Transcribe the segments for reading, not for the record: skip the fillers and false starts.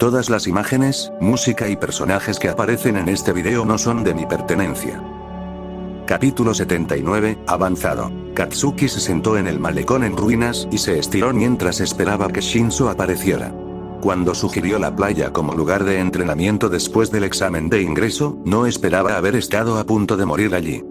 Todas las imágenes, música y personajes que aparecen en este video no son de mi pertenencia. Capítulo 79, avanzado. Katsuki se sentó en el malecón en ruinas y se estiró mientras esperaba que Shinso apareciera. Cuando sugirió la playa como lugar de entrenamiento después del examen de ingreso, no esperaba haber estado a punto de morir allí.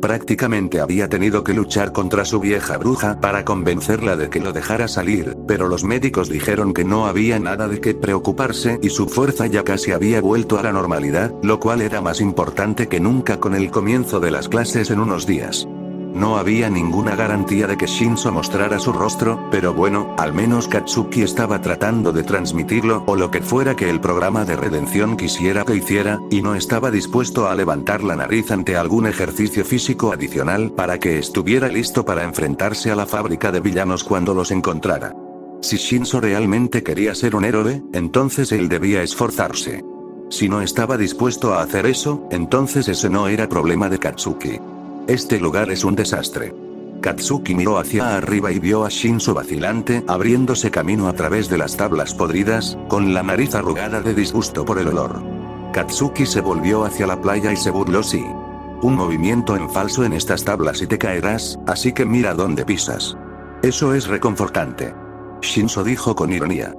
Prácticamente había tenido que luchar contra su vieja bruja para convencerla de que lo dejara salir, pero los médicos dijeron que no había nada de qué preocuparse y su fuerza ya casi había vuelto a la normalidad, lo cual era más importante que nunca con el comienzo de las clases en unos días. No había ninguna garantía de que Shinso mostrara su rostro, pero bueno, al menos Katsuki estaba tratando de transmitirlo o lo que fuera que el programa de redención quisiera que hiciera, y no estaba dispuesto a levantar la nariz ante algún ejercicio físico adicional para que estuviera listo para enfrentarse a la fábrica de villanos cuando los encontrara. Si Shinso realmente quería ser un héroe, entonces él debía esforzarse. Si no estaba dispuesto a hacer eso, entonces ese no era problema de Katsuki. Este lugar es un desastre. Katsuki miró hacia arriba y vio a Shinso vacilante, abriéndose camino a través de las tablas podridas, con la nariz arrugada de disgusto por el olor. Katsuki se volvió hacia la playa y se burló: sí. Un movimiento en falso en estas tablas y te caerás, así que mira dónde pisas. Eso es reconfortante. Shinso dijo con ironía.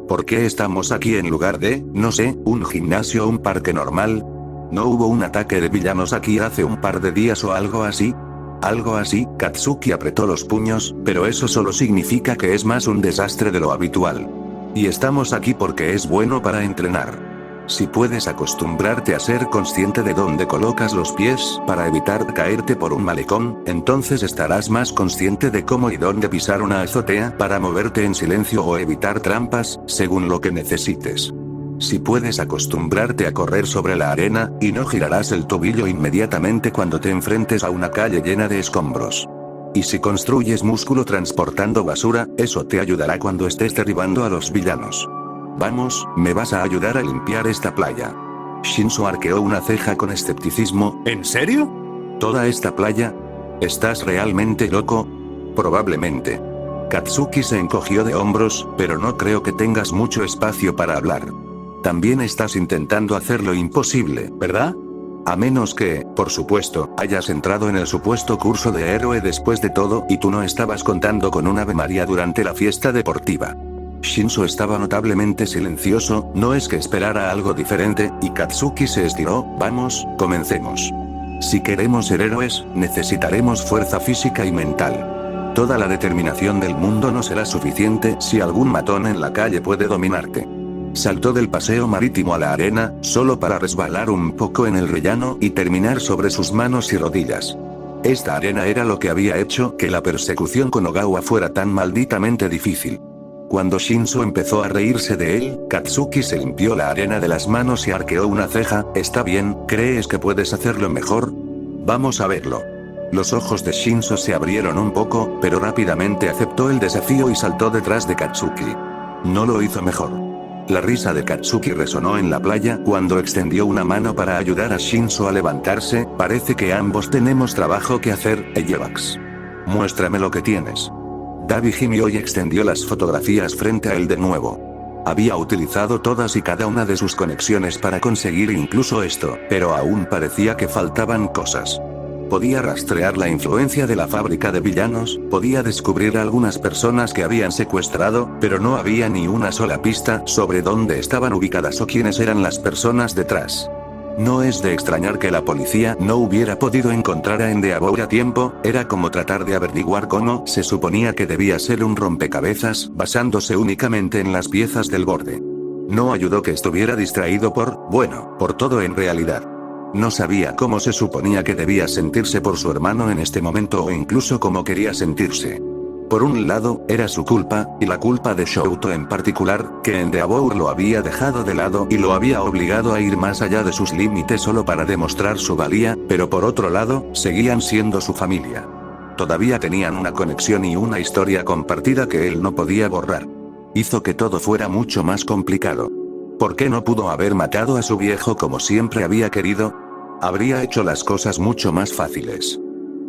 ¿Por qué estamos aquí en lugar de, no sé, un gimnasio o un parque normal? ¿No hubo un ataque de villanos aquí hace un par de días o algo así? ¿Algo así? Katsuki apretó los puños, pero eso solo significa que es más un desastre de lo habitual. Y estamos aquí porque es bueno para entrenar. Si puedes acostumbrarte a ser consciente de dónde colocas los pies para evitar caerte por un malecón, entonces estarás más consciente de cómo y dónde pisar una azotea para moverte en silencio o evitar trampas, según lo que necesites. Si puedes acostumbrarte a correr sobre la arena, y no girarás el tobillo inmediatamente cuando te enfrentes a una calle llena de escombros. Y si construyes músculo transportando basura, eso te ayudará cuando estés derribando a los villanos. Vamos, ¿me vas a ayudar a limpiar esta playa? Shinso arqueó una ceja con escepticismo. ¿En serio? ¿Toda esta playa? ¿Estás realmente loco? Probablemente. Katsuki se encogió de hombros, pero no creo que tengas mucho espacio para hablar. También estás intentando hacer lo imposible, ¿verdad? A menos que, por supuesto, hayas entrado en el supuesto curso de héroe después de todo y tú no estabas contando con un Ave María durante la fiesta deportiva. Shinso estaba notablemente silencioso, no es que esperara algo diferente, y Katsuki se estiró. Vamos, comencemos. Si queremos ser héroes, necesitaremos fuerza física y mental. Toda la determinación del mundo no será suficiente si algún matón en la calle puede dominarte. Saltó del paseo marítimo a la arena, solo para resbalar un poco en el rellano y terminar sobre sus manos y rodillas. Esta arena era lo que había hecho que la persecución con Ogawa fuera tan malditamente difícil. Cuando Shinso empezó a reírse de él, Katsuki se limpió la arena de las manos y arqueó una ceja. ¿Está bien? ¿Crees que puedes hacerlo mejor? Vamos a verlo. Los ojos de Shinso se abrieron un poco, pero rápidamente aceptó el desafío y saltó detrás de Katsuki. No lo hizo mejor. La risa de Katsuki resonó en la playa cuando extendió una mano para ayudar a Shinso a levantarse. Parece que ambos tenemos trabajo que hacer, Eyebax. Muéstrame lo que tienes. Dabi gimió y extendió las fotografías frente a él de nuevo. Había utilizado todas y cada una de sus conexiones para conseguir incluso esto, pero aún parecía que faltaban cosas. Podía rastrear la influencia de la fábrica de villanos, podía descubrir a algunas personas que habían secuestrado, pero no había ni una sola pista sobre dónde estaban ubicadas o quiénes eran las personas detrás. No es de extrañar que la policía no hubiera podido encontrar a Endeavor a tiempo, era como tratar de averiguar cómo se suponía que debía ser un rompecabezas, basándose únicamente en las piezas del borde. No ayudó que estuviera distraído por todo en realidad. No sabía cómo se suponía que debía sentirse por su hermano en este momento o incluso cómo quería sentirse. Por un lado, era su culpa, y la culpa de Shouto en particular, que Endeavor lo había dejado de lado y lo había obligado a ir más allá de sus límites solo para demostrar su valía, pero por otro lado, seguían siendo su familia. Todavía tenían una conexión y una historia compartida que él no podía borrar. Hizo que todo fuera mucho más complicado. ¿Por qué no pudo haber matado a su viejo como siempre había querido? Habría hecho las cosas mucho más fáciles.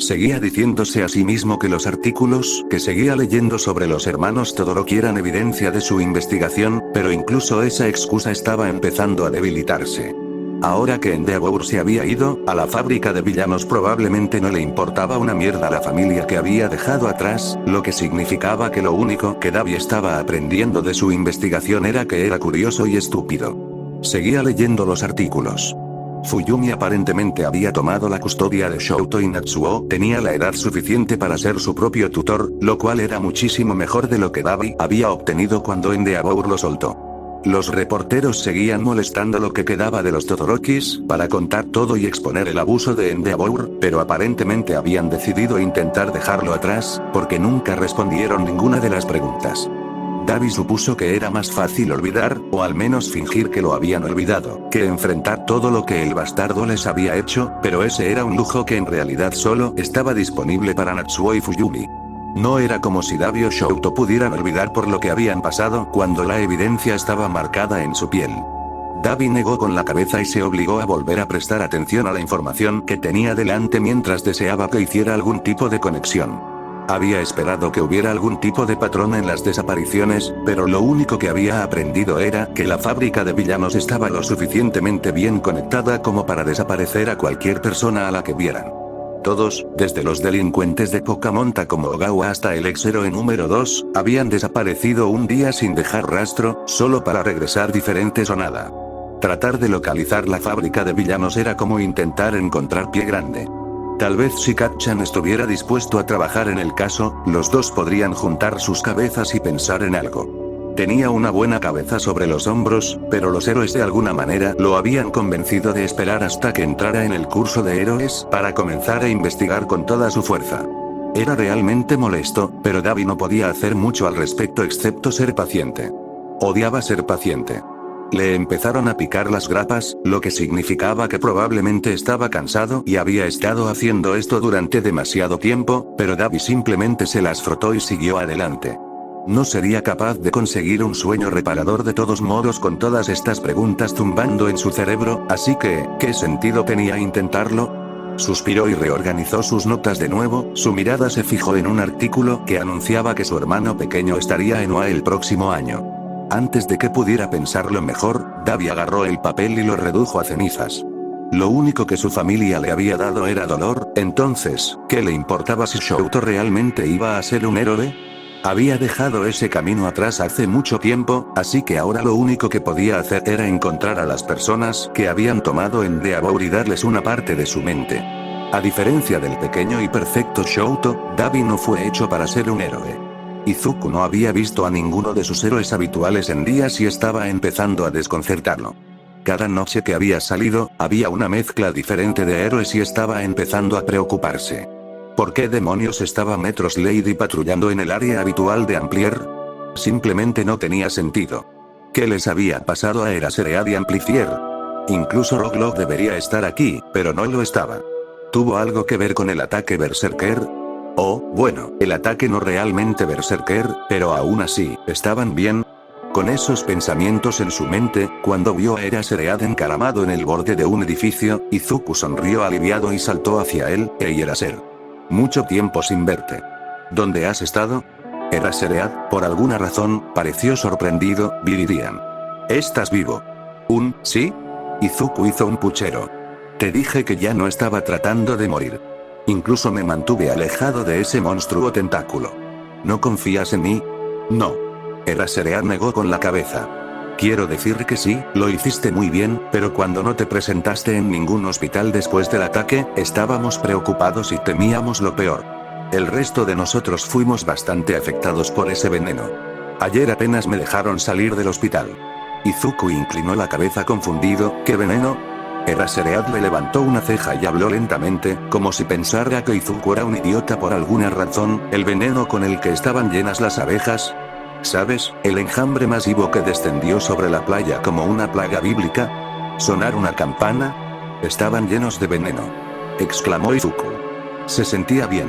Seguía diciéndose a sí mismo que los artículos que seguía leyendo sobre los hermanos Todoroki eran evidencia de su investigación, pero incluso esa excusa estaba empezando a debilitarse. Ahora que Endeavor se había ido a la fábrica de villanos, probablemente no le importaba una mierda a la familia que había dejado atrás, lo que significaba que lo único que Dabi estaba aprendiendo de su investigación era que era curioso y estúpido. Seguía leyendo los artículos. Fuyumi aparentemente había tomado la custodia de Shouto y Natsuo, tenía la edad suficiente para ser su propio tutor, lo cual era muchísimo mejor de lo que Dabi había obtenido cuando Endeavor lo soltó. Los reporteros seguían molestando lo que quedaba de los Todorokis, para contar todo y exponer el abuso de Endeavor, pero aparentemente habían decidido intentar dejarlo atrás, porque nunca respondieron ninguna de las preguntas. Dabi supuso que era más fácil olvidar, o al menos fingir que lo habían olvidado, que enfrentar todo lo que el bastardo les había hecho, pero ese era un lujo que en realidad solo estaba disponible para Natsuo y Fuyumi. No era como si Dabi o Shouto pudieran olvidar por lo que habían pasado cuando la evidencia estaba marcada en su piel. Dabi negó con la cabeza y se obligó a volver a prestar atención a la información que tenía delante mientras deseaba que hiciera algún tipo de conexión. Había esperado que hubiera algún tipo de patrón en las desapariciones, pero lo único que había aprendido era que la fábrica de villanos estaba lo suficientemente bien conectada como para desaparecer a cualquier persona a la que vieran. Todos, desde los delincuentes de poca monta como Ogawa hasta el ex-héroe número 2, habían desaparecido un día sin dejar rastro, solo para regresar diferentes o nada. Tratar de localizar la fábrica de villanos era como intentar encontrar pie grande. Tal vez si Kat-chan estuviera dispuesto a trabajar en el caso, los dos podrían juntar sus cabezas y pensar en algo. Tenía una buena cabeza sobre los hombros, pero los héroes de alguna manera lo habían convencido de esperar hasta que entrara en el curso de héroes para comenzar a investigar con toda su fuerza. Era realmente molesto, pero Dabi no podía hacer mucho al respecto excepto ser paciente. Odiaba ser paciente. Le empezaron a picar las grapas, lo que significaba que probablemente estaba cansado y había estado haciendo esto durante demasiado tiempo, pero Dabi simplemente se las frotó y siguió adelante. No sería capaz de conseguir un sueño reparador de todos modos con todas estas preguntas zumbando en su cerebro, así que, ¿qué sentido tenía intentarlo? Suspiró y reorganizó sus notas de nuevo, su mirada se fijó en un artículo que anunciaba que su hermano pequeño estaría en OA el próximo año. Antes de que pudiera pensarlo mejor, Dabi agarró el papel y lo redujo a cenizas. Lo único que su familia le había dado era dolor, entonces, ¿qué le importaba si Shouto realmente iba a ser un héroe? Había dejado ese camino atrás hace mucho tiempo, así que ahora lo único que podía hacer era encontrar a las personas que habían tomado Endeavor y darles una parte de su mente. A diferencia del pequeño y perfecto Shouto, Dabi no fue hecho para ser un héroe. Izuku no había visto a ninguno de sus héroes habituales en días y estaba empezando a desconcertarlo. Cada noche que había salido, había una mezcla diferente de héroes y estaba empezando a preocuparse. ¿Por qué demonios estaba Metros Lady patrullando en el área habitual de Amplier? Simplemente no tenía sentido. ¿Qué les había pasado a Eraseread y Amplicier? Incluso Roglog debería estar aquí, pero no lo estaba. ¿Tuvo algo que ver con el ataque Berserker? Oh, bueno, el ataque no realmente Berserker, pero aún así, ¿estaban bien? Con esos pensamientos en su mente, cuando vio a Eraseread encaramado en el borde de un edificio, Izuku sonrió aliviado y saltó hacia él. «Hey Eraser. Mucho tiempo sin verte. ¿Dónde has estado?» Eraseread, por alguna razón, pareció sorprendido. «Viridian. ¿Estás vivo?» ¿Sí?» Izuku hizo un puchero. «Te dije que ya no estaba tratando de morir. Incluso me mantuve alejado de ese monstruo tentáculo. ¿No confías en mí?» «No». Eraseread negó con la cabeza. «Quiero decir que sí, lo hiciste muy bien, pero cuando no te presentaste en ningún hospital después del ataque, estábamos preocupados y temíamos lo peor. El resto de nosotros fuimos bastante afectados por ese veneno. Ayer apenas me dejaron salir del hospital». Izuku inclinó la cabeza confundido. «¿Qué veneno?» Eraseread le levantó una ceja y habló lentamente, como si pensara que Izuku era un idiota por alguna razón. «¿El veneno con el que estaban llenas las abejas? ¿Sabes, el enjambre masivo que descendió sobre la playa como una plaga bíblica? ¿Sonar una campana? Estaban llenos de veneno», exclamó Izuku. Se sentía bien.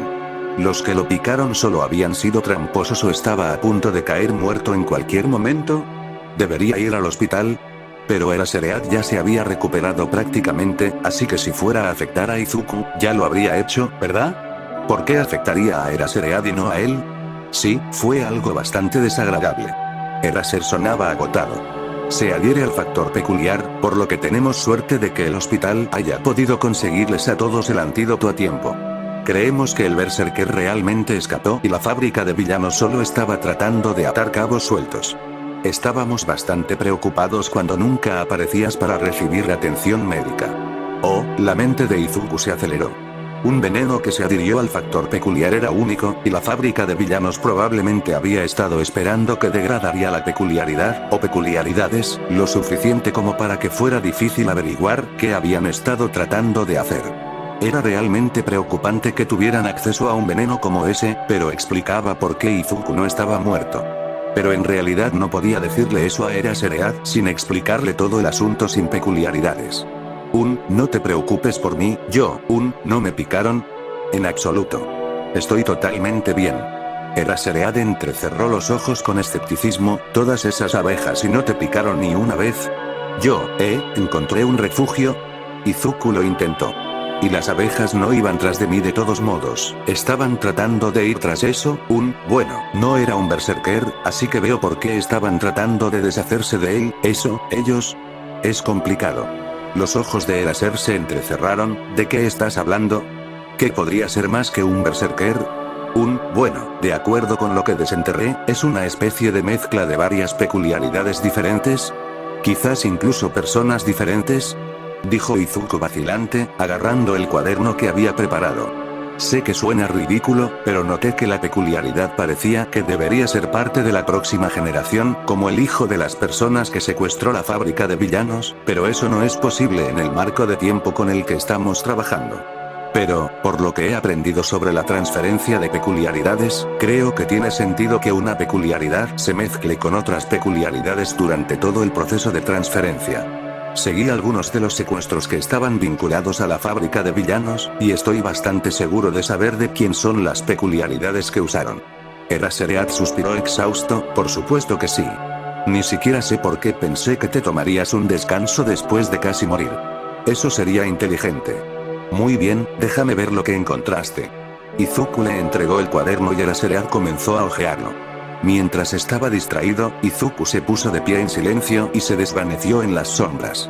¿Los que lo picaron solo habían sido tramposos o estaba a punto de caer muerto en cualquier momento? ¿Debería ir al hospital? Pero Eraseread ya se había recuperado prácticamente, así que si fuera a afectar a Izuku, ya lo habría hecho, ¿verdad? ¿Por qué afectaría a Eraserhead y no a él? Sí, fue algo bastante desagradable. Eraser sonaba agotado. Se adhiere al factor peculiar, por lo que tenemos suerte de que el hospital haya podido conseguirles a todos el antídoto a tiempo. Creemos que el Berserker realmente escapó y la fábrica de villanos solo estaba tratando de atar cabos sueltos. Estábamos bastante preocupados cuando nunca aparecías para recibir atención médica. Oh, la mente de Izuku se aceleró. Un veneno que se adhirió al factor peculiar era único, y la fábrica de villanos probablemente había estado esperando que degradaría la peculiaridad, o peculiaridades, lo suficiente como para que fuera difícil averiguar qué habían estado tratando de hacer. Era realmente preocupante que tuvieran acceso a un veneno como ese, pero explicaba por qué Izuku no estaba muerto. Pero en realidad no podía decirle eso a Eraserhead sin explicarle todo el asunto sin peculiaridades. No te preocupes por mí, no me picaron. En absoluto. Estoy totalmente bien. Eraserhead entrecerró los ojos con escepticismo. ¿Todas esas abejas y no te picaron ni una vez? Encontré un refugio. Izuku lo intentó. Y las abejas no iban tras de mí de todos modos, estaban tratando de ir tras eso, bueno, no era un berserker, así que veo por qué estaban tratando de deshacerse de él, ellos. Es complicado. Los ojos de Eraser se entrecerraron. ¿De qué estás hablando? ¿Qué podría ser más que un berserker? Bueno, de acuerdo con lo que desenterré, es una especie de mezcla de varias peculiaridades diferentes. Quizás incluso personas diferentes, dijo Izuku vacilante, agarrando el cuaderno que había preparado. Sé que suena ridículo, pero noté que la peculiaridad parecía que debería ser parte de la próxima generación, como el hijo de las personas que secuestró la fábrica de villanos, pero eso no es posible en el marco de tiempo con el que estamos trabajando. Pero, por lo que he aprendido sobre la transferencia de peculiaridades, creo que tiene sentido que una peculiaridad se mezcle con otras peculiaridades durante todo el proceso de transferencia. Seguí algunos de los secuestros que estaban vinculados a la fábrica de villanos, y estoy bastante seguro de saber de quién son las peculiaridades que usaron. Eraserhead suspiró exhausto. Por supuesto que sí. Ni siquiera sé por qué pensé que te tomarías un descanso después de casi morir. Eso sería inteligente. Muy bien, déjame ver lo que encontraste. Izuku le entregó el cuaderno y Eraserhead comenzó a hojearlo. Mientras estaba distraído, Izuku se puso de pie en silencio y se desvaneció en las sombras.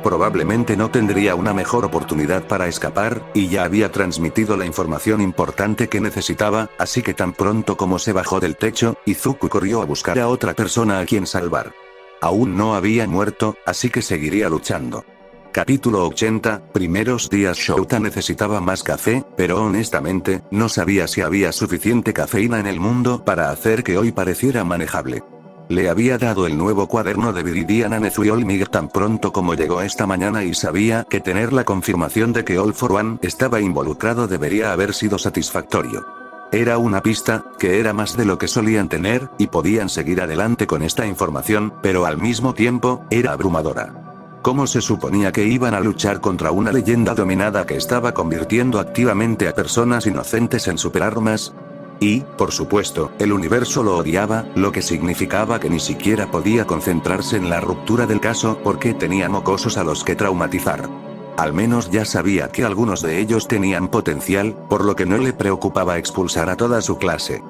Probablemente no tendría una mejor oportunidad para escapar, y ya había transmitido la información importante que necesitaba, así que tan pronto como se bajó del techo, Izuku corrió a buscar a otra persona a quien salvar. Aún no había muerto, así que seguiría luchando. Capítulo 80, primeros días. Shouta necesitaba más café, pero honestamente, no sabía si había suficiente cafeína en el mundo para hacer que hoy pareciera manejable. Le había dado el nuevo cuaderno de Viridian a Nezuiol Mig tan pronto como llegó esta mañana y sabía que tener la confirmación de que All for One estaba involucrado debería haber sido satisfactorio. Era una pista, que era más de lo que solían tener, y podían seguir adelante con esta información, pero al mismo tiempo, era abrumadora. ¿Cómo se suponía que iban a luchar contra una leyenda dominada que estaba convirtiendo activamente a personas inocentes en superarmas? Y, por supuesto, el universo lo odiaba, lo que significaba que ni siquiera podía concentrarse en la ruptura del caso porque tenía mocosos a los que traumatizar. Al menos ya sabía que algunos de ellos tenían potencial, por lo que no le preocupaba expulsar a toda su clase.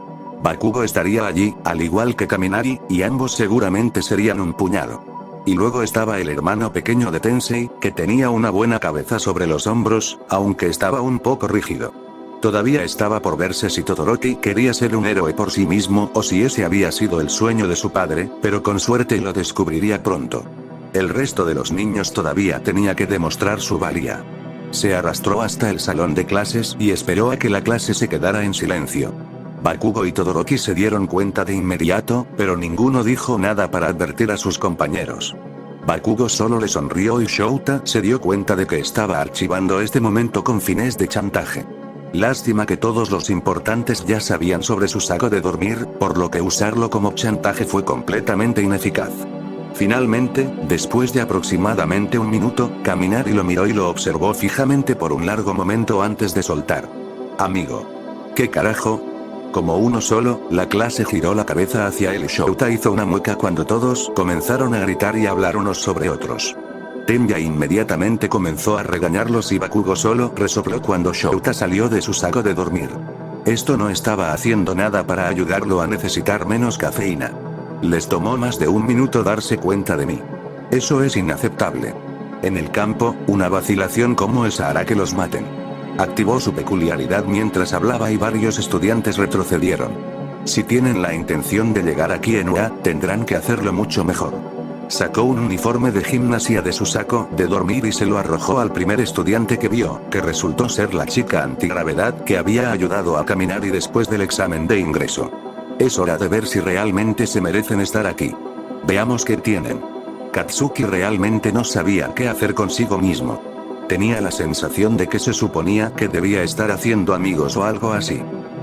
Bakugo estaría allí, al igual que Kaminari, y ambos seguramente serían un puñado. Y luego estaba el hermano pequeño de Tensei, que tenía una buena cabeza sobre los hombros, aunque estaba un poco rígido. Todavía estaba por verse si Todoroki quería ser un héroe por sí mismo o si ese había sido el sueño de su padre, pero con suerte lo descubriría pronto. El resto de los niños todavía tenía que demostrar su valía. Se arrastró hasta el salón de clases y esperó a que la clase se quedara en silencio. Bakugo y Todoroki se dieron cuenta de inmediato, pero ninguno dijo nada para advertir a sus compañeros. Bakugo solo le sonrió y Shouta se dio cuenta de que estaba archivando este momento con fines de chantaje. Lástima que todos los importantes ya sabían sobre su saco de dormir, por lo que usarlo como chantaje fue completamente ineficaz. Finalmente, después de aproximadamente un minuto, Kaminari lo miró y lo observó fijamente por un largo momento antes de soltar. Amigo. ¿Qué carajo? Como uno solo, la clase giró la cabeza hacia él y Shouta hizo una mueca cuando todos comenzaron a gritar y hablar unos sobre otros. Tenya inmediatamente comenzó a regañarlos y Bakugo solo resopló cuando Shouta salió de su saco de dormir. Esto no estaba haciendo nada para ayudarlo a necesitar menos cafeína. Les tomó más de un minuto darse cuenta de mí. Eso es inaceptable. En el campo, una vacilación como esa hará que los maten. Activó su peculiaridad mientras hablaba y varios estudiantes retrocedieron. Si tienen la intención de llegar aquí en UA, tendrán que hacerlo mucho mejor. Sacó un uniforme de gimnasia de su saco de dormir y se lo arrojó al primer estudiante que vio, que resultó ser la chica antigravedad que había ayudado a caminar y después del examen de ingreso. Es hora de ver si realmente se merecen estar aquí. Veamos qué tienen. Katsuki realmente no sabía qué hacer consigo mismo. Tenía la sensación de que se suponía que debía estar haciendo amigos o algo así.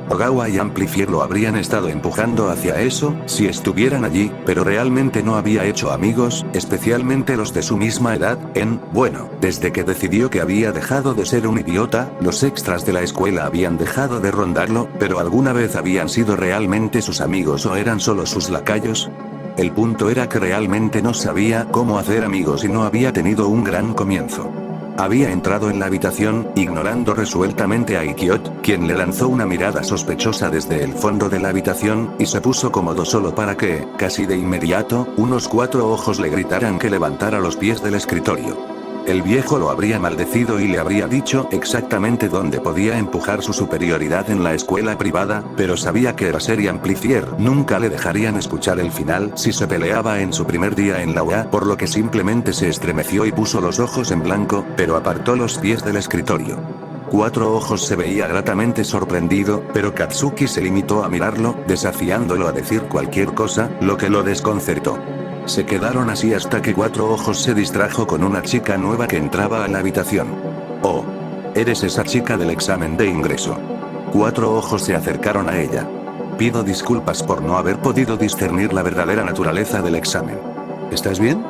Ogawa y Amplifier lo habrían estado empujando hacia eso, si estuvieran allí, pero realmente no había hecho amigos, especialmente los de su misma edad, bueno, desde que decidió que había dejado de ser un idiota, los extras de la escuela habían dejado de rondarlo, pero alguna vez habían sido realmente sus amigos o eran solo sus lacayos. El punto era que realmente no sabía cómo hacer amigos y no había tenido un gran comienzo. Había entrado en la habitación, ignorando resueltamente a Ikiot, quien le lanzó una mirada sospechosa desde el fondo de la habitación, y se puso cómodo solo para que, casi de inmediato, unos 4 ojos le gritaran que levantara los pies del escritorio. El viejo lo habría maldecido y le habría dicho exactamente dónde podía empujar su superioridad en la escuela privada, pero sabía que Eraser y Amplifier nunca le dejarían escuchar el final si se peleaba en su primer día en la UA, por lo que simplemente se estremeció y puso los ojos en blanco, pero apartó los pies del escritorio. 4 ojos se veía gratamente sorprendido, pero Katsuki se limitó a mirarlo, desafiándolo a decir cualquier cosa, lo que lo desconcertó. Se quedaron así hasta que 4 ojos se distrajo con una chica nueva que entraba a la habitación. Oh. Eres esa chica del examen de ingreso. 4 ojos se acercaron a ella. Pido disculpas por no haber podido discernir la verdadera naturaleza del examen. ¿Estás bien?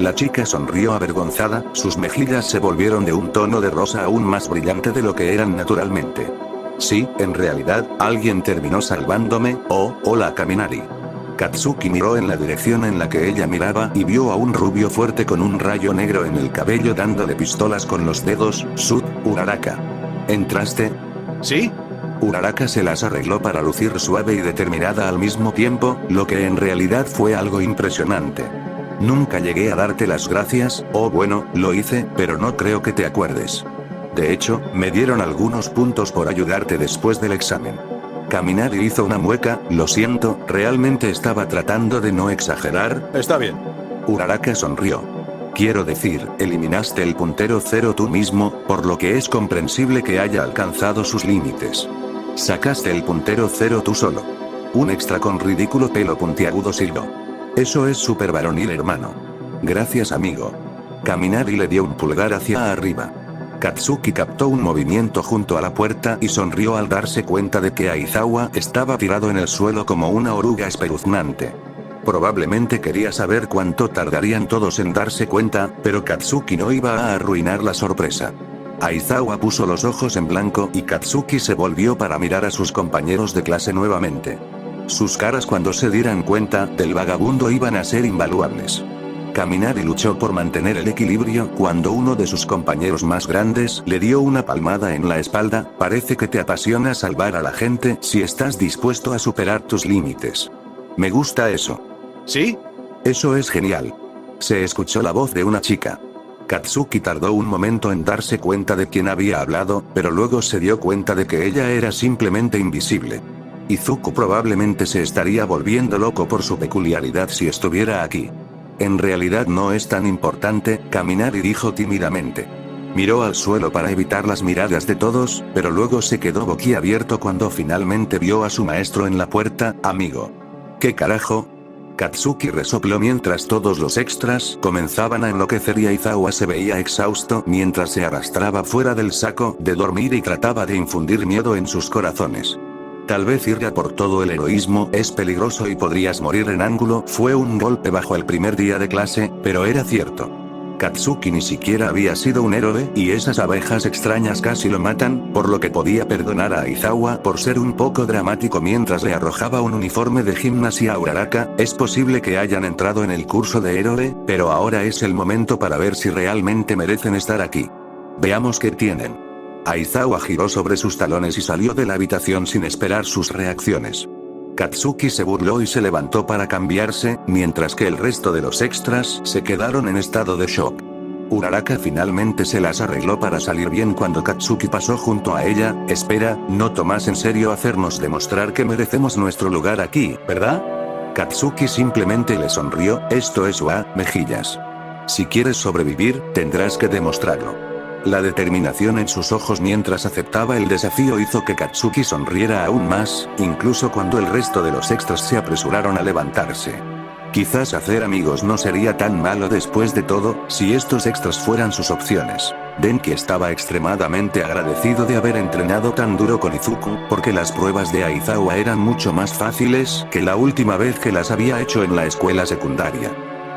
La chica sonrió avergonzada, sus mejillas se volvieron de un tono de rosa aún más brillante de lo que eran naturalmente. Sí, en realidad, alguien terminó salvándome, hola Kaminari. Katsuki miró en la dirección en la que ella miraba y vio a un rubio fuerte con un rayo negro en el cabello dándole pistolas con los dedos, Uraraka. ¿Entraste? ¿Sí? Uraraka se las arregló para lucir suave y determinada al mismo tiempo, lo que en realidad fue algo impresionante. Nunca llegué a darte las gracias, bueno, lo hice, pero no creo que te acuerdes. De hecho, me dieron algunos puntos por ayudarte después del examen. Kaminari hizo una mueca, lo siento, realmente estaba tratando de no exagerar. Está bien. Uraraka sonrió. Quiero decir, eliminaste el puntero 0 tú mismo, por lo que es comprensible que haya alcanzado sus límites. Sacaste el puntero 0 tú solo. Un extra con ridículo pelo puntiagudo silbó. Eso es súper varonil, hermano. Gracias, amigo. Kaminari le dio un pulgar hacia arriba. Katsuki captó un movimiento junto a la puerta y sonrió al darse cuenta de que Aizawa estaba tirado en el suelo como una oruga espeluznante. Probablemente quería saber cuánto tardarían todos en darse cuenta, pero Katsuki no iba a arruinar la sorpresa. Aizawa puso los ojos en blanco y Katsuki se volvió para mirar a sus compañeros de clase nuevamente. Sus caras cuando se dieran cuenta del vagabundo iban a ser invaluables. Kaminari luchó por mantener el equilibrio cuando uno de sus compañeros más grandes le dio una palmada en la espalda. Parece que te apasiona salvar a la gente si estás dispuesto a superar tus límites. Me gusta eso. ¿Sí? Eso es genial. Se escuchó la voz de una chica. Katsuki tardó un momento en darse cuenta de quién había hablado, pero luego se dio cuenta de que ella era simplemente invisible. Izuku probablemente se estaría volviendo loco por su peculiaridad si estuviera aquí. En realidad no es tan importante, Kaminari dijo tímidamente. Miró al suelo para evitar las miradas de todos, pero luego se quedó boquiabierto cuando finalmente vio a su maestro en la puerta. Amigo. ¿Qué carajo? Katsuki resopló mientras todos los extras comenzaban a enloquecer y Aizawa se veía exhausto mientras se arrastraba fuera del saco de dormir y trataba de infundir miedo en sus corazones. Tal vez ir a por todo el heroísmo es peligroso y podrías morir en ángulo. Fue un golpe bajo el primer día de clase, pero era cierto. Katsuki ni siquiera había sido un héroe y esas abejas extrañas casi lo matan, por lo que podía perdonar a Aizawa por ser un poco dramático mientras le arrojaba un uniforme de gimnasia a Uraraka. Es posible que hayan entrado en el curso de héroe, pero ahora es el momento para ver si realmente merecen estar aquí. Veamos qué tienen. Aizawa giró sobre sus talones y salió de la habitación sin esperar sus reacciones. Katsuki se burló y se levantó para cambiarse, mientras que el resto de los extras se quedaron en estado de shock. Uraraka finalmente se las arregló para salir bien cuando Katsuki pasó junto a ella. Espera, no tomas en serio hacernos demostrar que merecemos nuestro lugar aquí, ¿verdad? Katsuki simplemente le sonrió. Esto es mejillas. Si quieres sobrevivir, tendrás que demostrarlo. La determinación en sus ojos mientras aceptaba el desafío hizo que Katsuki sonriera aún más, incluso cuando el resto de los extras se apresuraron a levantarse. Quizás hacer amigos no sería tan malo después de todo, si estos extras fueran sus opciones. Denki estaba extremadamente agradecido de haber entrenado tan duro con Izuku, porque las pruebas de Aizawa eran mucho más fáciles que la última vez que las había hecho en la escuela secundaria.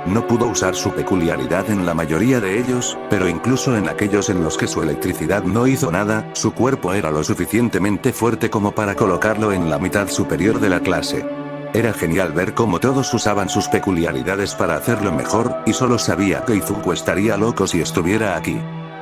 No pudo usar su peculiaridad en la mayoría de ellos, pero incluso en aquellos en los que su electricidad no hizo nada, su cuerpo era lo suficientemente fuerte como para colocarlo en la mitad superior de la clase. Era genial ver cómo todos usaban sus peculiaridades para hacerlo mejor, y solo sabía que Izuku estaría loco si estuviera aquí.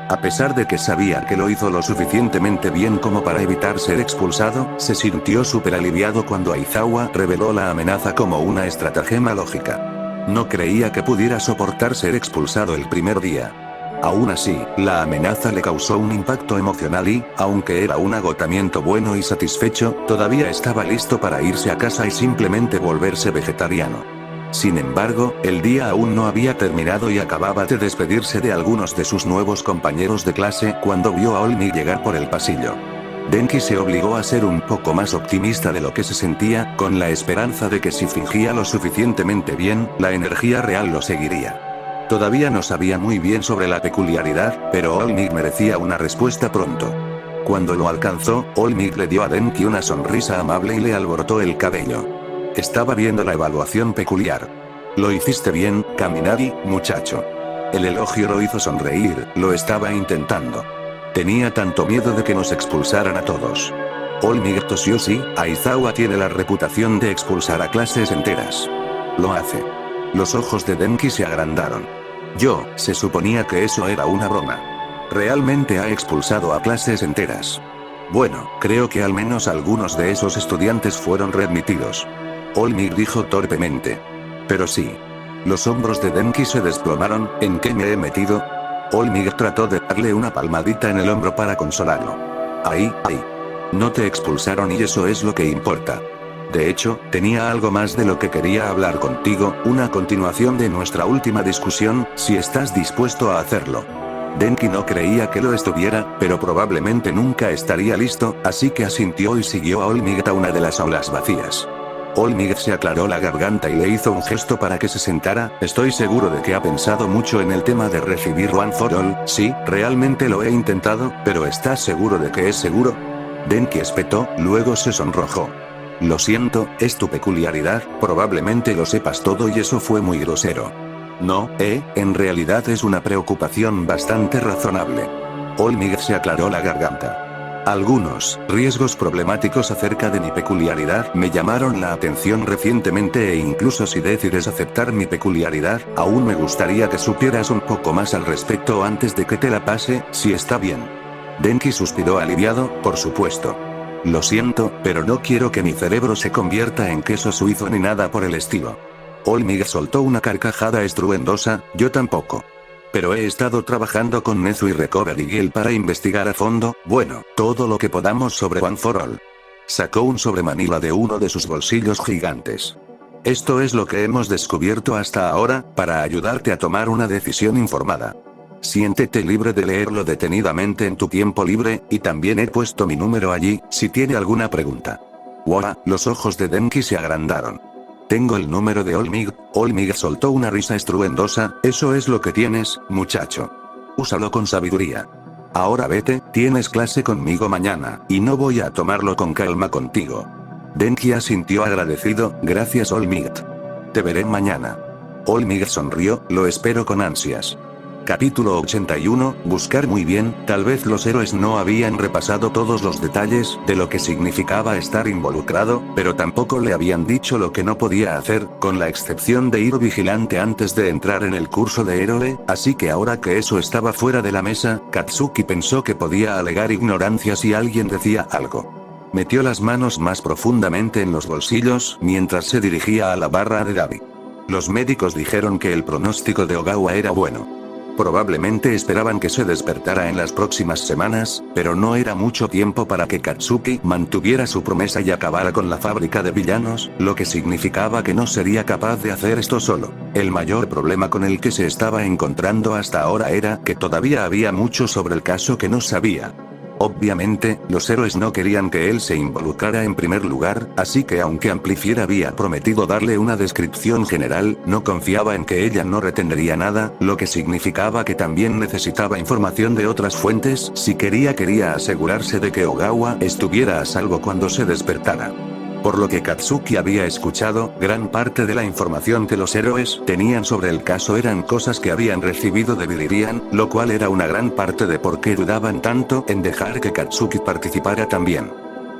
A pesar de que sabía que lo hizo lo suficientemente bien como para evitar ser expulsado, se sintió súper aliviado cuando Aizawa reveló la amenaza como una estratagema lógica. No creía que pudiera soportar ser expulsado el primer día. Aún así, la amenaza le causó un impacto emocional y, aunque era un agotamiento bueno y satisfecho, todavía estaba listo para irse a casa y simplemente volverse vegetariano. Sin embargo, el día aún no había terminado y acababa de despedirse de algunos de sus nuevos compañeros de clase cuando vio a Olmi llegar por el pasillo. Denki se obligó a ser un poco más optimista de lo que se sentía, con la esperanza de que si fingía lo suficientemente bien, la energía real lo seguiría. Todavía no sabía muy bien sobre la peculiaridad, pero Olmig merecía una respuesta pronto. Cuando lo alcanzó, Olmig le dio a Denki una sonrisa amable y le alborotó el cabello. Estaba viendo la evaluación peculiar. Lo hiciste bien, Kaminari, muchacho. El elogio lo hizo sonreír, lo estaba intentando. Tenía tanto miedo de que nos expulsaran a todos. Olmig tosió. Sí, Aizawa tiene la reputación de expulsar a clases enteras. Lo hace. Los ojos de Denki se agrandaron. Se suponía que eso era una broma. Realmente ha expulsado a clases enteras. Bueno, creo que al menos algunos de esos estudiantes fueron readmitidos. Olmig dijo torpemente. Pero sí. Los hombros de Denki se desplomaron. ¿En qué me he metido? Olmig trató de darle una palmadita en el hombro para consolarlo. Ahí. No te expulsaron y eso es lo que importa. De hecho, tenía algo más de lo que quería hablar contigo, una continuación de nuestra última discusión, si estás dispuesto a hacerlo. Denki no creía que lo estuviera, pero probablemente nunca estaría listo, así que asintió y siguió a Olmig a una de las aulas vacías. Olmig se aclaró la garganta y le hizo un gesto para que se sentara. Estoy seguro de que ha pensado mucho en el tema de recibir One for All. Sí, realmente lo he intentado, pero ¿estás seguro de que es seguro? Denki espetó, luego se sonrojó. Lo siento, es tu peculiaridad, probablemente lo sepas todo y eso fue muy grosero. No, en realidad es una preocupación bastante razonable. Olmig se aclaró la garganta. Algunos riesgos problemáticos acerca de mi peculiaridad me llamaron la atención recientemente e incluso si decides aceptar mi peculiaridad, aún me gustaría que supieras un poco más al respecto antes de que te la pase, si está bien. Denki suspiró aliviado, por supuesto. Lo siento, pero no quiero que mi cerebro se convierta en queso suizo ni nada por el estilo. Olmig soltó una carcajada estruendosa. Yo tampoco. Pero he estado trabajando con Nezu y Recovery Girl para investigar a fondo, todo lo que podamos sobre One for All. Sacó un sobremanila de uno de sus bolsillos gigantes. Esto es lo que hemos descubierto hasta ahora, para ayudarte a tomar una decisión informada. Siéntete libre de leerlo detenidamente en tu tiempo libre, y también he puesto mi número allí, si tiene alguna pregunta. Los ojos de Denki se agrandaron. Tengo el número de Olmig. Olmig soltó una risa estruendosa. Eso es lo que tienes, muchacho. Úsalo con sabiduría. Ahora vete, tienes clase conmigo mañana, y no voy a tomarlo con calma contigo. Denki asintió agradecido. Gracias Olmig. Te veré mañana. Olmig sonrió. Lo espero con ansias. Capítulo 81, buscar muy bien. Tal vez los héroes no habían repasado todos los detalles de lo que significaba estar involucrado, pero tampoco le habían dicho lo que no podía hacer, con la excepción de ir vigilante antes de entrar en el curso de héroe, así que ahora que eso estaba fuera de la mesa, Katsuki pensó que podía alegar ignorancia si alguien decía algo. Metió las manos más profundamente en los bolsillos, mientras se dirigía a la barra de Dabi. Los médicos dijeron que el pronóstico de Ogawa era bueno. Probablemente esperaban que se despertara en las próximas semanas, pero no era mucho tiempo para que Katsuki mantuviera su promesa y acabara con la fábrica de villanos, lo que significaba que no sería capaz de hacer esto solo. El mayor problema con el que se estaba encontrando hasta ahora era que todavía había mucho sobre el caso que no sabía. Obviamente, los héroes no querían que él se involucrara en primer lugar, así que aunque Amplifier había prometido darle una descripción general, no confiaba en que ella no retendría nada, lo que significaba que también necesitaba información de otras fuentes si quería asegurarse de que Ogawa estuviera a salvo cuando se despertara. Por lo que Katsuki había escuchado, gran parte de la información que los héroes tenían sobre el caso eran cosas que habían recibido de Bilirian, lo cual era una gran parte de por qué dudaban tanto en dejar que Katsuki participara también.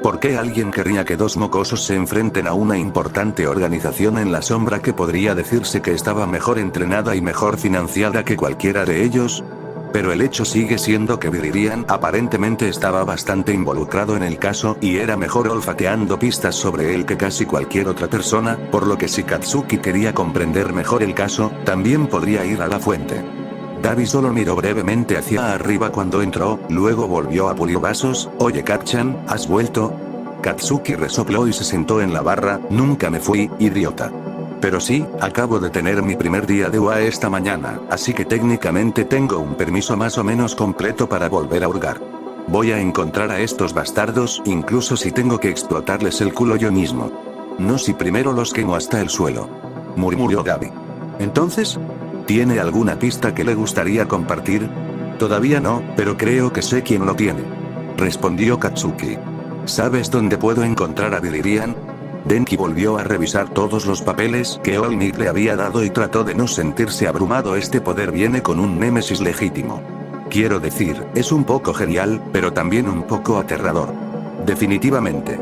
¿Por qué alguien querría que dos mocosos se enfrenten a una importante organización en la sombra que podría decirse que estaba mejor entrenada y mejor financiada que cualquiera de ellos? Pero el hecho sigue siendo que Bilirian aparentemente estaba bastante involucrado en el caso y era mejor olfateando pistas sobre él que casi cualquier otra persona, por lo que si Katsuki quería comprender mejor el caso, también podría ir a la fuente. Dabi solo miró brevemente hacia arriba cuando entró, luego volvió a pulir vasos. Oye Katchan, ¿has vuelto? Katsuki resopló y se sentó en la barra. Nunca me fui, idiota. Pero sí, acabo de tener mi primer día de UA esta mañana, así que técnicamente tengo un permiso más o menos completo para volver a hurgar. Voy a encontrar a estos bastardos, incluso si tengo que explotarles el culo yo mismo. No si primero los quemo hasta el suelo. Murmuró Dabi. Entonces, ¿tiene alguna pista que le gustaría compartir? Todavía no, pero creo que sé quién lo tiene. Respondió Katsuki. ¿Sabes dónde puedo encontrar a Bilirian? Denki volvió a revisar todos los papeles que All Might le había dado y trató de no sentirse abrumado. Este poder viene con un némesis legítimo. Quiero decir, es un poco genial, pero también un poco aterrador. Definitivamente.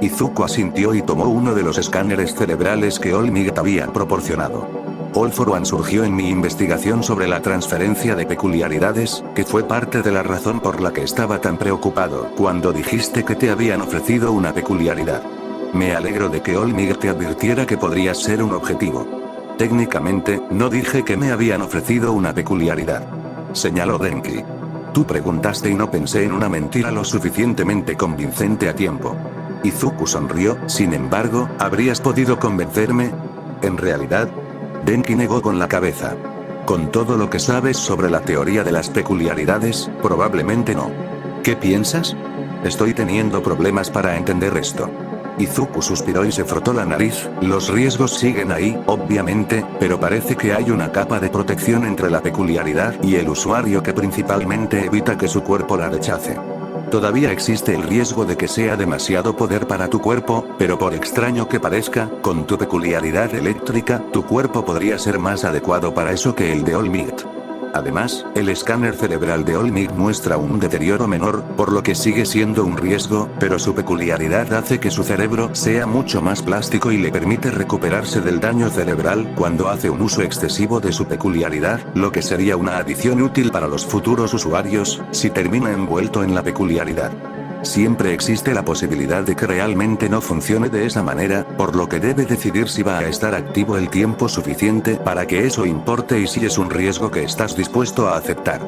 Izuku asintió y tomó uno de los escáneres cerebrales que All Might había proporcionado. All for One surgió en mi investigación sobre la transferencia de peculiaridades, que fue parte de la razón por la que estaba tan preocupado cuando dijiste que te habían ofrecido una peculiaridad. Me alegro de que All Might te advirtiera que podrías ser un objetivo. Técnicamente, no dije que me habían ofrecido una peculiaridad. Señaló Denki. Tú preguntaste y no pensé en una mentira lo suficientemente convincente a tiempo. Izuku sonrió. Sin embargo, ¿habrías podido convencerme? ¿En realidad? Denki negó con la cabeza. Con todo lo que sabes sobre la teoría de las peculiaridades, probablemente no. ¿Qué piensas? Estoy teniendo problemas para entender esto. Izuku suspiró y se frotó la nariz. Los riesgos siguen ahí, obviamente, pero parece que hay una capa de protección entre la peculiaridad y el usuario que principalmente evita que su cuerpo la rechace. Todavía existe el riesgo de que sea demasiado poder para tu cuerpo, pero por extraño que parezca, con tu peculiaridad eléctrica, tu cuerpo podría ser más adecuado para eso que el de All Might. Además, el escáner cerebral de All Might muestra un deterioro menor, por lo que sigue siendo un riesgo, pero su peculiaridad hace que su cerebro sea mucho más plástico y le permite recuperarse del daño cerebral cuando hace un uso excesivo de su peculiaridad, lo que sería una adición útil para los futuros usuarios, si termina envuelto en la peculiaridad. Siempre existe la posibilidad de que realmente no funcione de esa manera, por lo que debe decidir si va a estar activo el tiempo suficiente para que eso importe y si es un riesgo que estás dispuesto a aceptar.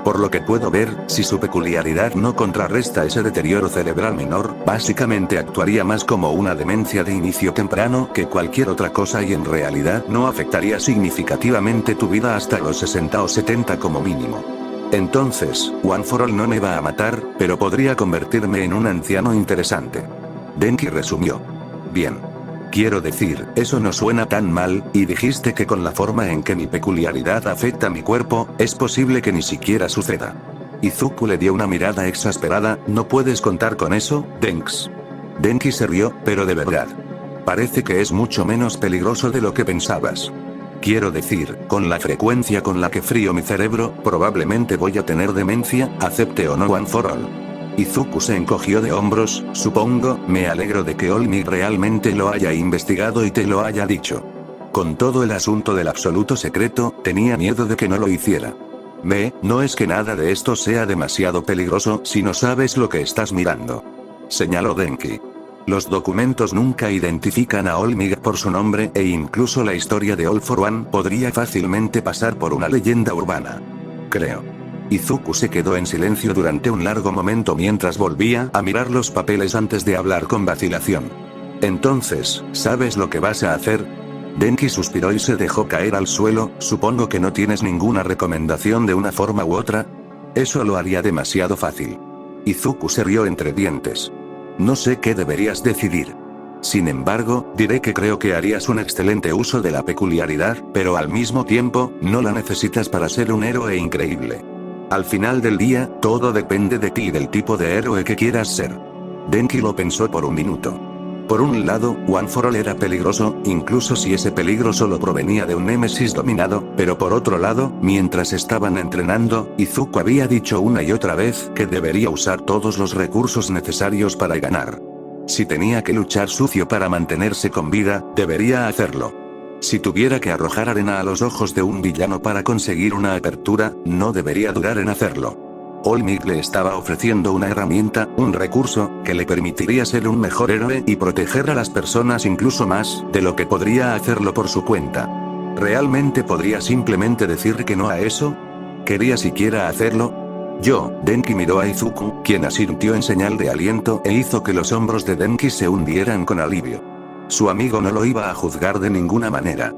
Por lo que puedo ver, si su peculiaridad no contrarresta ese deterioro cerebral menor, básicamente actuaría más como una demencia de inicio temprano que cualquier otra cosa y en realidad no afectaría significativamente tu vida hasta los 60 o 70 como mínimo. Entonces, One for All no me va a matar, pero podría convertirme en un anciano interesante. Denki resumió. Bien. Quiero decir, eso no suena tan mal, y dijiste que con la forma en que mi peculiaridad afecta a mi cuerpo, es posible que ni siquiera suceda. Izuku le dio una mirada exasperada. ¿No puedes contar con eso, Denks? Denki se rió, pero de verdad. Parece que es mucho menos peligroso de lo que pensabas. Quiero decir, con la frecuencia con la que frío mi cerebro, probablemente voy a tener demencia, acepte o no One for All. Izuku se encogió de hombros. Supongo, me alegro de que Olmi realmente lo haya investigado y te lo haya dicho. Con todo el asunto del absoluto secreto, tenía miedo de que no lo hiciera. No es que nada de esto sea demasiado peligroso si no sabes lo que estás mirando. Señaló Denki. Los documentos nunca identifican a Olmi por su nombre e incluso la historia de All for One podría fácilmente pasar por una leyenda urbana. Creo. Izuku se quedó en silencio durante un largo momento mientras volvía a mirar los papeles antes de hablar con vacilación. Entonces, ¿sabes lo que vas a hacer? Denki suspiró y se dejó caer al suelo. Supongo que no tienes ninguna recomendación de una forma u otra. Eso lo haría demasiado fácil. Izuku se rió entre dientes. No sé qué deberías decidir. Sin embargo, diré que creo que harías un excelente uso de la peculiaridad, pero al mismo tiempo, no la necesitas para ser un héroe increíble. Al final del día, todo depende de ti y del tipo de héroe que quieras ser. Denki lo pensó por un minuto. Por un lado, One for All era peligroso, incluso si ese peligro solo provenía de un némesis dominado, pero por otro lado, mientras estaban entrenando, Izuku había dicho una y otra vez que debería usar todos los recursos necesarios para ganar. Si tenía que luchar sucio para mantenerse con vida, debería hacerlo. Si tuviera que arrojar arena a los ojos de un villano para conseguir una apertura, no debería dudar en hacerlo. Olmi le estaba ofreciendo una herramienta, un recurso, que le permitiría ser un mejor héroe y proteger a las personas incluso más de lo que podría hacerlo por su cuenta. ¿Realmente podría simplemente decir que no a eso? ¿Quería siquiera hacerlo? Denki miró a Izuku, quien asintió en señal de aliento e hizo que los hombros de Denki se hundieran con alivio. Su amigo no lo iba a juzgar de ninguna manera.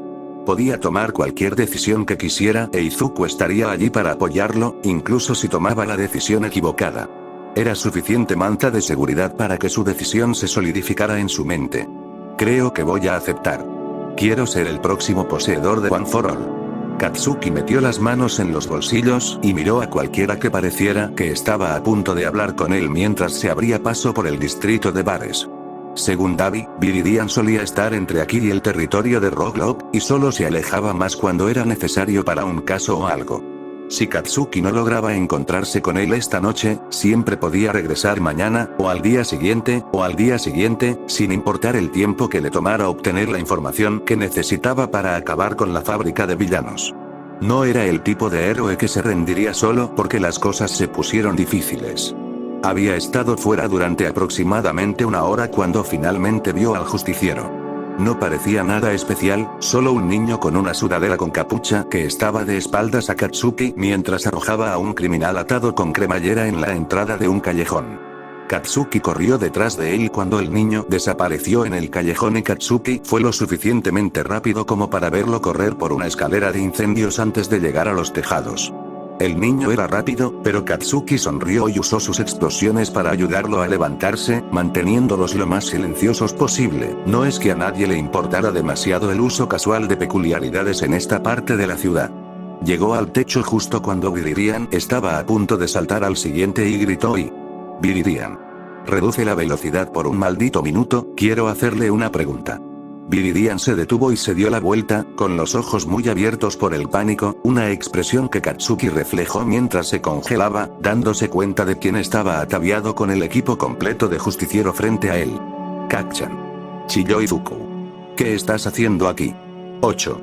Podía tomar cualquier decisión que quisiera e Izuku estaría allí para apoyarlo, incluso si tomaba la decisión equivocada. Era suficiente manta de seguridad para que su decisión se solidificara en su mente. Creo que voy a aceptar. Quiero ser el próximo poseedor de One for All. Katsuki metió las manos en los bolsillos y miró a cualquiera que pareciera que estaba a punto de hablar con él mientras se abría paso por el distrito de bares. Según Davi, Viridian solía estar entre aquí y el territorio de Rocklock, y solo se alejaba más cuando era necesario para un caso o algo. Si Katsuki no lograba encontrarse con él esta noche, siempre podía regresar mañana, o al día siguiente, sin importar el tiempo que le tomara obtener la información que necesitaba para acabar con la fábrica de villanos. No era el tipo de héroe que se rendiría solo porque las cosas se pusieron difíciles. Había estado fuera durante aproximadamente una hora cuando finalmente vio al justiciero. No parecía nada especial, solo un niño con una sudadera con capucha que estaba de espaldas a Katsuki mientras arrojaba a un criminal atado con cremallera en la entrada de un callejón. Katsuki corrió detrás de él cuando el niño desapareció en el callejón y Katsuki fue lo suficientemente rápido como para verlo correr por una escalera de incendios antes de llegar a los tejados. El niño era rápido, pero Katsuki sonrió y usó sus explosiones para ayudarlo a levantarse, manteniéndolos lo más silenciosos posible. No es que a nadie le importara demasiado el uso casual de peculiaridades en esta parte de la ciudad. Llegó al techo justo cuando Viridian estaba a punto de saltar al siguiente y gritó Viridian. Reduce la velocidad por un maldito minuto, quiero hacerle una pregunta. Viridian se detuvo y se dio la vuelta, con los ojos muy abiertos por el pánico, una expresión que Katsuki reflejó mientras se congelaba, dándose cuenta de quién estaba ataviado con el equipo completo de justiciero frente a él. Kakchan. Chilló Izuku. ¿Qué estás haciendo aquí? 8.